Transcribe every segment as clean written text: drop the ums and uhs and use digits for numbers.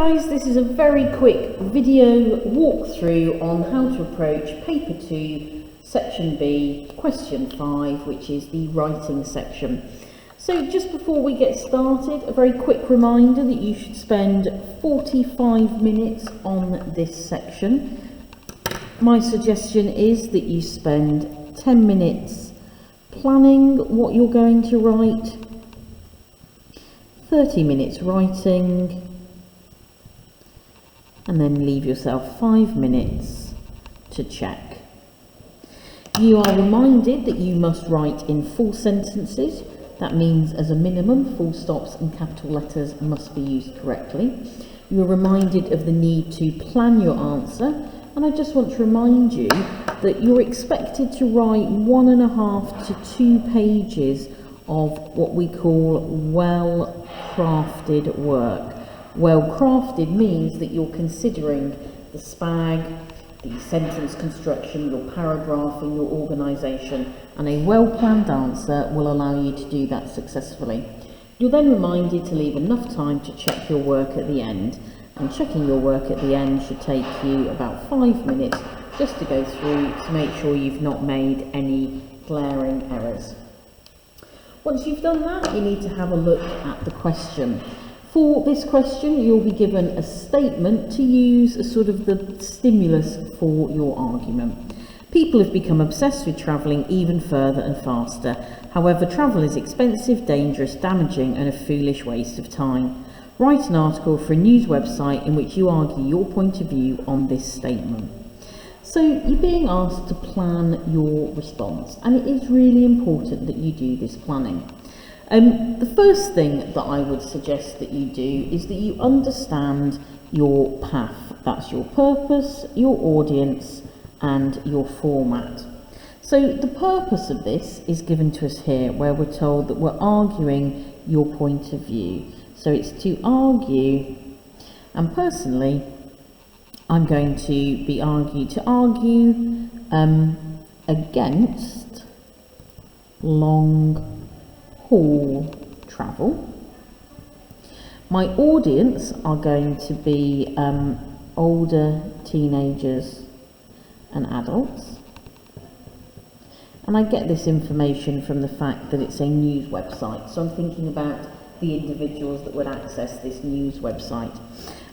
Guys, this is a very quick video walkthrough on how to approach paper 2 section B question 5, which is the writing section. So just before we get started, a very quick reminder that you should spend 45 minutes on this section. My suggestion is that you spend 10 minutes planning what you're going to write, 30 minutes writing, and then leave yourself 5 minutes to check. You are reminded that you must write in full sentences. That means, as a minimum, full stops and capital letters must be used correctly. You are reminded of the need to plan your answer, and I just want to remind you that you're expected to write 1.5 to 2 pages of what we call well-crafted work. Well-crafted means that you're considering the spag, the sentence construction, your paragraphing, your organisation, and a well-planned answer will allow you to do that successfully. You're then reminded to leave enough time to check your work at the end, and checking your work at the end should take you about 5 minutes just to go through to make sure you've not made any glaring errors. Once you've done that, you need to have a look at the question. For this question, you'll be given a statement to use as sort of the stimulus for your argument. People have become obsessed with travelling even further and faster. However, travel is expensive, dangerous, damaging, and a foolish waste of time. Write an article for a news website in which you argue your point of view on this statement. So you're being asked to plan your response, and it is really important that you do this planning. The first thing that I would suggest that you do is that you understand your path. That's your purpose, your audience, and your format. So the purpose of this is given to us here, where we're told that we're arguing your point of view. So it's to argue, and personally, I'm going to be argue against long haul travel. My audience are going to be older teenagers and adults, and I get this information from the fact that it's a news website, so I'm thinking about the individuals that would access this news website.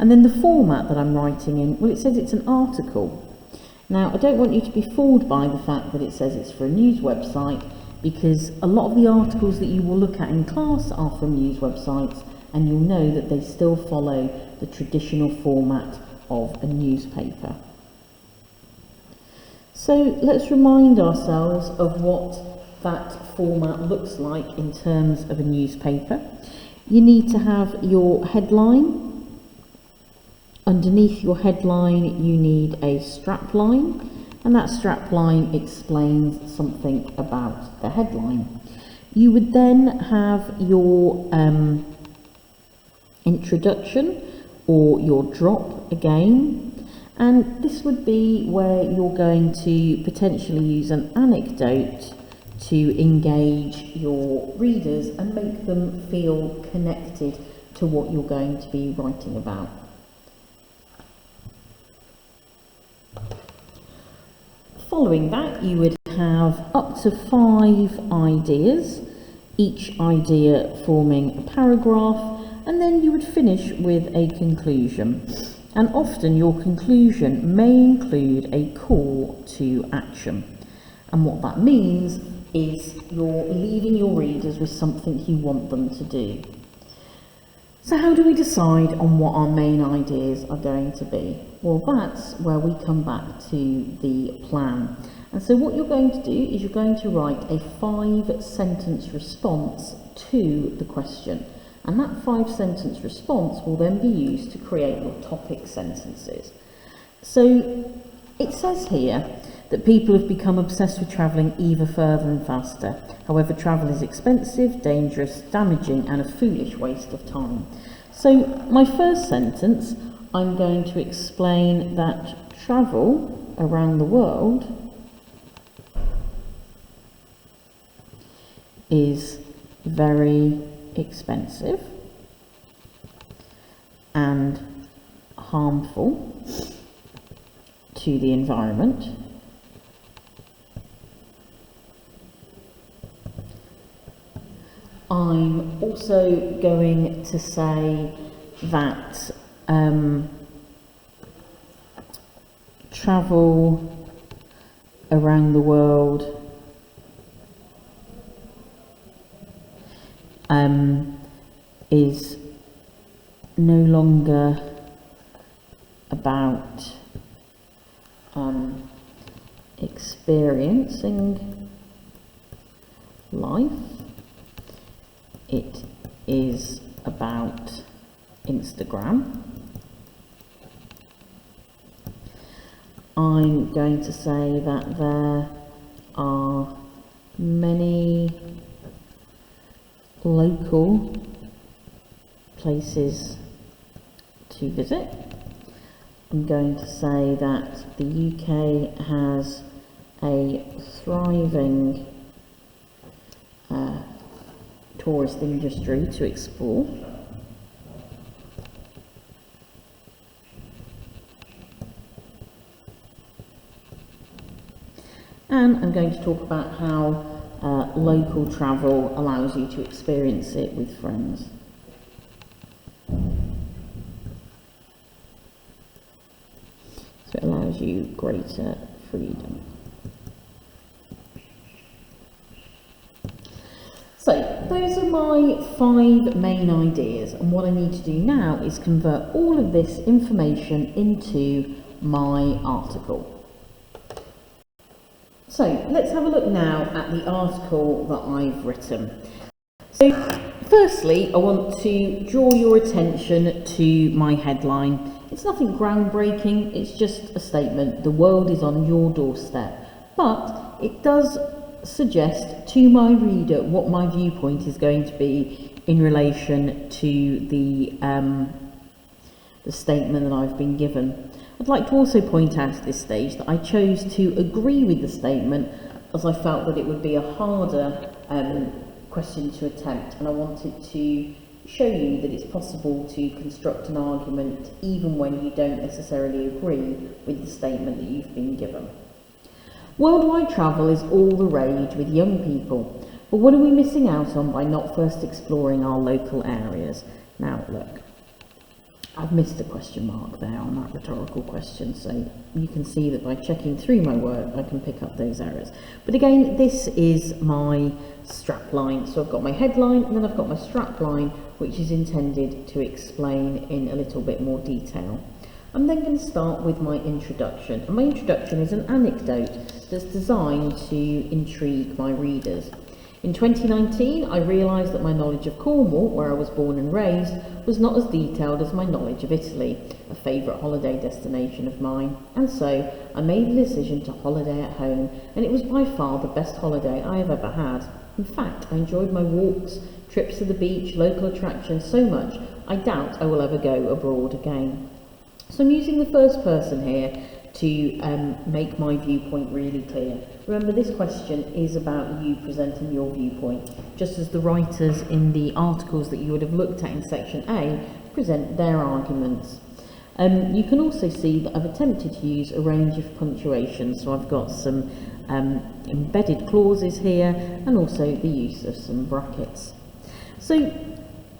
And then the format that I'm writing in, well, it says it's an article. Now, I don't want you to be fooled by the fact that it says it's for a news website, because a lot of the articles that you will look at in class are from news websites, and you'll know that they still follow the traditional format of a newspaper. So let's remind ourselves of what that format looks like in terms of a newspaper. You need to have your headline. Underneath your headline, you need a strapline, and that strapline explains something about the headline. You would then have your introduction or your drop again, and this would be where you're going to potentially use an anecdote to engage your readers and make them feel connected to what you're going to be writing about. Following that, you would have up to 5 ideas, each idea forming a paragraph, and then you would finish with a conclusion. And often your conclusion may include a call to action. And what that means is you're leaving your readers with something you want them to do. So how do we decide on what our main ideas are going to be? Well, that's where we come back to the plan. And so what you're going to do is you're going to write a 5-sentence response to the question. And that 5-sentence response will then be used to create your topic sentences. So it says here that people have become obsessed with travelling even further and faster. However, travel is expensive, dangerous, damaging, and a foolish waste of time. So my first sentence, I'm going to explain that travel around the world is very expensive and harmful to the environment. I'm also going to say that travel around the world is no longer about experiencing life. It is about Instagram. I'm going to say that there are many local places to visit. I'm going to say that the UK has a thriving tourist industry to explore. And I'm going to talk about how local travel allows you to experience it with friends. So it allows you greater freedom. So those are my 5 main ideas, and what I need to do now is convert all of this information into my article. So let's have a look now at the article that I've written. So firstly, I want to draw your attention to my headline. It's nothing groundbreaking, it's just a statement. The world is on your doorstep. But it does suggest to my reader what my viewpoint is going to be in relation to the statement that I've been given. I'd like to also point out at this stage that I chose to agree with the statement as I felt that it would be a harder question to attempt, and I wanted to show you that it's possible to construct an argument even when you don't necessarily agree with the statement that you've been given. Worldwide travel is all the rage with young people, but what are we missing out on by not first exploring our local areas? Now look, I've missed a question mark there on that rhetorical question, so you can see that by checking through my work I can pick up those errors. But again, this is my strapline, so I've got my headline and then I've got my strapline, which is intended to explain in a little bit more detail. I'm then going to start with my introduction, and my introduction is an anecdote that's designed to intrigue my readers. In 2019, I realised that my knowledge of Cornwall, where I was born and raised, was not as detailed as my knowledge of Italy, a favourite holiday destination of mine, and so I made the decision to holiday at home, and it was by far the best holiday I have ever had. In fact, I enjoyed my walks, trips to the beach, local attractions so much, I doubt I will ever go abroad again. So I'm using the first person here to make my viewpoint really clear. Remember, this question is about you presenting your viewpoint, just as the writers in the articles that you would have looked at in section A present their arguments. You can also see that I've attempted to use a range of punctuation, so I've got some embedded clauses here and also the use of some brackets. So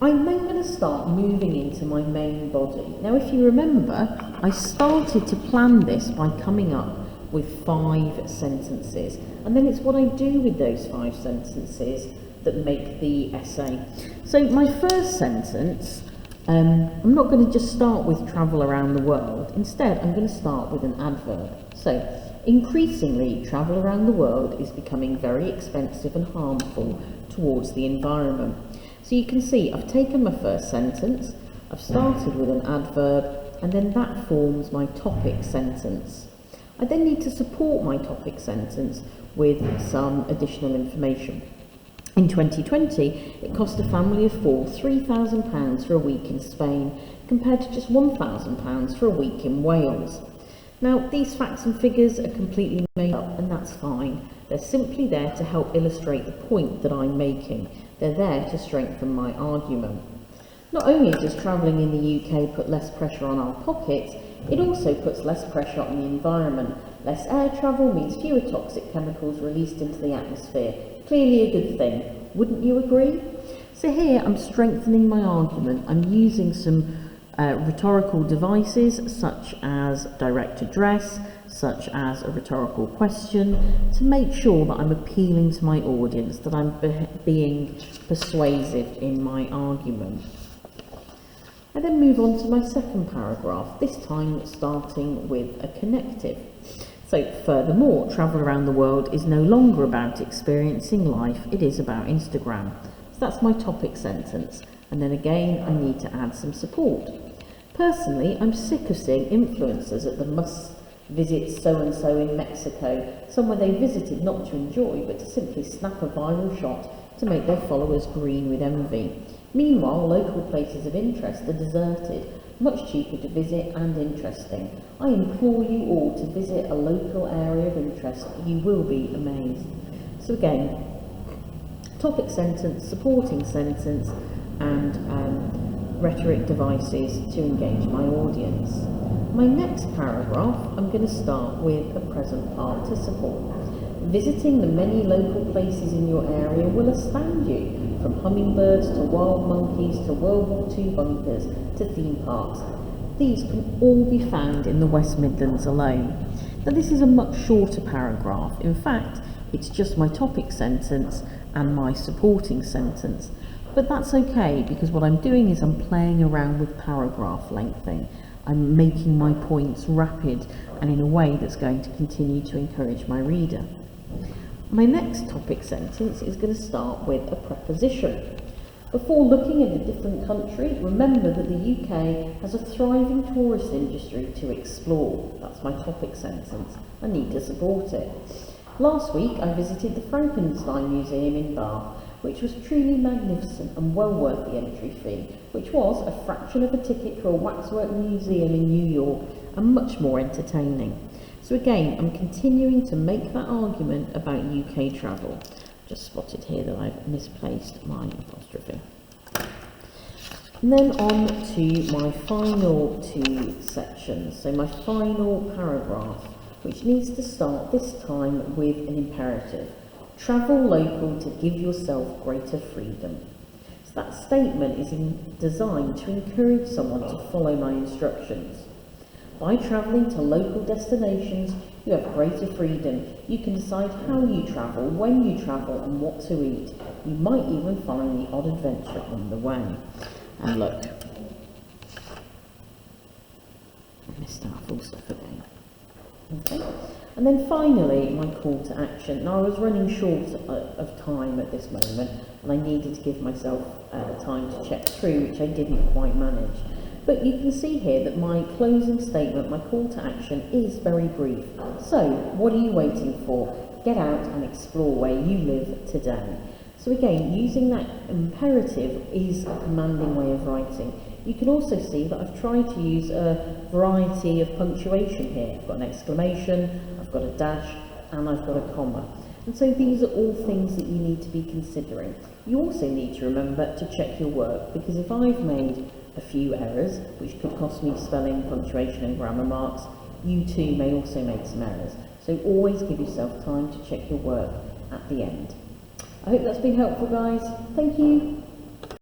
I'm then going to start moving into my main body. Now, if you remember, I started to plan this by coming up with 5 sentences, and then it's what I do with those 5 sentences that make the essay. So my first sentence, I'm not going to just start with travel around the world. Instead, I'm going to start with an adverb. So, increasingly, travel around the world is becoming very expensive and harmful towards the environment. So you can see I've taken my first sentence, I've started with an adverb, and then that forms my topic sentence. I then need to support my topic sentence with some additional information. In 2020, it cost a family of 4 £3,000 for a week in Spain, compared to just £1,000 for a week in Wales. Now, these facts and figures are completely made up, and that's fine. They're simply there to help illustrate the point that I'm making. They're there to strengthen my argument. Not only does travelling in the UK put less pressure on our pockets, it also puts less pressure on the environment. Less air travel means fewer toxic chemicals released into the atmosphere. Clearly a good thing. Wouldn't you agree? So here I'm strengthening my argument. I'm using some rhetorical devices such as direct address, such as a rhetorical question, to make sure that I'm appealing to my audience, that I'm being persuasive in my argument. I then move on to my second paragraph, this time starting with a connective. So, furthermore, travel around the world is no longer about experiencing life, it is about Instagram. So that's my topic sentence, and then again I need to add some support. Personally, I'm sick of seeing influencers at the must-visit so-and-so in Mexico, somewhere they visited not to enjoy, but to simply snap a viral shot to make their followers green with envy. Meanwhile, local places of interest are deserted, much cheaper to visit and interesting. I implore you all to visit a local area of interest. You will be amazed. So again, topic sentence, supporting sentence, and rhetoric devices to engage my audience. My next paragraph, I'm going to start with a present participle. Visiting the many local places in your area will astound you, from hummingbirds to wild monkeys to World War II bunkers to theme parks. These can all be found in the West Midlands alone. Now this is a much shorter paragraph. In fact, it's just my topic sentence and my supporting sentence. But that's okay, because what I'm doing is I'm playing around with paragraph lengthening. I'm making my points rapid and in a way that's going to continue to encourage my reader. My next topic sentence is going to start with a preposition. Before looking at a different country, remember that the UK has a thriving tourist industry to explore. That's my topic sentence. I need to support it. Last week I visited the Frankenstein Museum in Bath, which was truly magnificent and well worth the entry fee, which was a fraction of a ticket for a waxwork museum in New York and much more entertaining. So again, I'm continuing to make that argument about UK travel. Just spotted here that I've misplaced my apostrophe. And then on to my final two sections. So my final paragraph, which needs to start this time with an imperative. Travel local to give yourself greater freedom. So that statement is designed to encourage someone to follow my instructions. By travelling to local destinations, you have greater freedom. You can decide how you travel, when you travel, and what to eat. You might even find the odd adventure on the way. And look, I missed out full stop again. Okay. And then finally, my call to action. Now, I was running short of time at this moment, and I needed to give myself time to check through, which I didn't quite manage. But you can see here that my closing statement, my call to action, is very brief. So, what are you waiting for? Get out and explore where you live today. So again, using that imperative is a commanding way of writing. You can also see that I've tried to use a variety of punctuation here. I've got an exclamation, I've got a dash, and I've got a comma. And so these are all things that you need to be considering. You also need to remember to check your work, because if I've made a few errors, which could cost me spelling, punctuation and grammar marks, you too may also make some errors. So always give yourself time to check your work at the end. I hope that's been helpful, guys. Thank you.